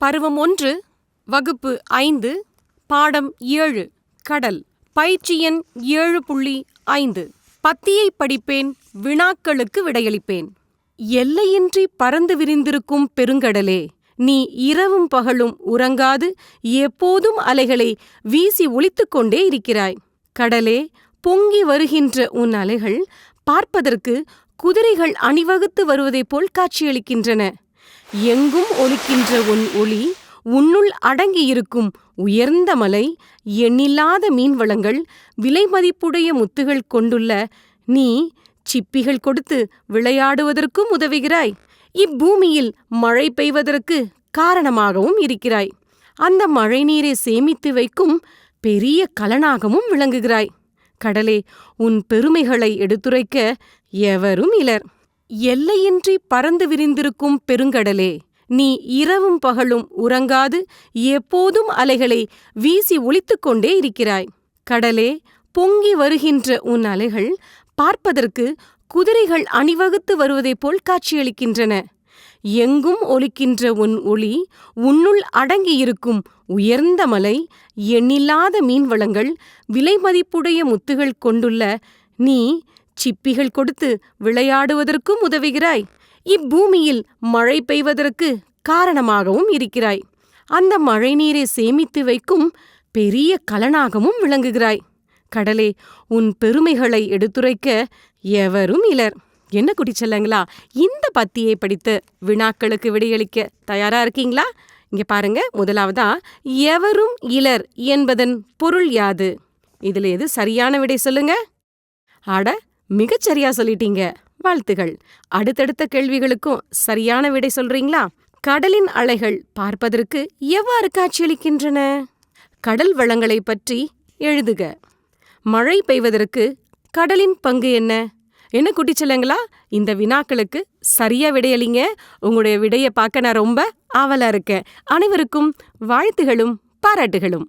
பருவம் 1, வகுப்பு 5, பாடம் 7, கடல். பயிற்சி எண் 7.5. பத்தியை படிப்பேன், வினாக்களுக்கு விடையளிப்பேன். எல்லையின்றி பரந்து விரிந்திருக்கும் பெருங்கடலே, நீ இரவும் பகலும் உறங்காது எப்போதும் அலைகளை வீசி ஒலித்துக் கொண்டே இருக்கிறாய். கடலே, பொங்கி வருகின்ற உன் அலைகள் பார்ப்பதற்கு குதிரைகள் அணிவகுத்து வருவதைப் போல் காட்சியளிக்கின்றன. எங்கும் ஒலிக்கின்ற உன் ஒளி, உன்னுள் அடங்கியிருக்கும் உயர்ந்த மலை, எண்ணில்லாத மீன்வளங்கள், விலை மதிப்புடைய முத்துகள் கொண்டுள்ள நீ சிப்பிகள் கொடுத்து விளையாடுவதற்கும் உதவுகிறாய். இப்பூமியில் மழை பெய்வதற்கு காரணமாகவும் இருக்கிறாய். அந்த மழை நீரை சேமித்து வைக்கும் பெரிய கலனாகவும் விளங்குகிறாய். கடலே, உன் பெருமைகளை எடுத்துரைக்க எவரும் இலர். எல்லையின்றி பரந்து விரிந்திருக்கும் பெருங்கடலே, நீ இரவும் பகலும் உறங்காது எப்போதும் அலைகளை வீசி ஒலித்துக் கொண்டே இருக்கிறாய். கடலே, பொங்கி வருகின்ற உன் அலைகள் பார்ப்பதற்கு குதிரைகள் அணிவகுத்து வருவதைப் போல் காட்சியளிக்கின்றன. எங்கும் ஒலிக்கின்ற உன் ஒளி, உன்னுள் அடங்கியிருக்கும் உயர்ந்த மலை, எண்ணில்லாத மீன்வளங்கள், விலை மதிப்புடைய முத்துகள் கொண்டுள்ள நீ சிப்பிகள் கொடுத்து விளையாடுவதற்கும் உதவுகிறாய். இப்பூமியில் மழை பெய்வதற்கு காரணமாகவும் இருக்கிறாய். அந்த மழை நீரை சேமித்து வைக்கும் பெரிய கலனாகவும் விளங்குகிறாய். கடலே, உன் பெருமைகளை எடுத்துரைக்க எவரும் இலர். என்ன குட்டிச்செல்லங்களா, இந்த பத்தியை படித்து வினாக்களுக்கு விடையளிக்க தயாரா இருக்கீங்களா? இங்க பாருங்க, முதலாவதா எவரும் இலர் என்பதன் பொருள் யாது? இதுல எது சரியான விடை சொல்லுங்க. அட, மிகச்சரியா சொல்லிட்டீங்க, வாழ்த்துகள். அடுத்தடுத்த கேள்விகளுக்கும் சரியான விடை சொல்றீங்களா? கடலின் அலைகள் பார்ப்பதற்கு எவ்வாறு காட்சியளிக்கின்றன? கடல் வளங்களை பற்றி எழுதுக. மழை பெய்வதற்கு கடலின் பங்கு என்ன? என்ன குட்டிச்செல்லங்களா, இந்த வினாக்களுக்கு சரியா விடையளிங்க. உங்களுடைய விடையை பார்க்க நான் ரொம்ப ஆவலா இருக்கேன். அனைவருக்கும் வாழ்த்துகளும் பாராட்டுகளும்.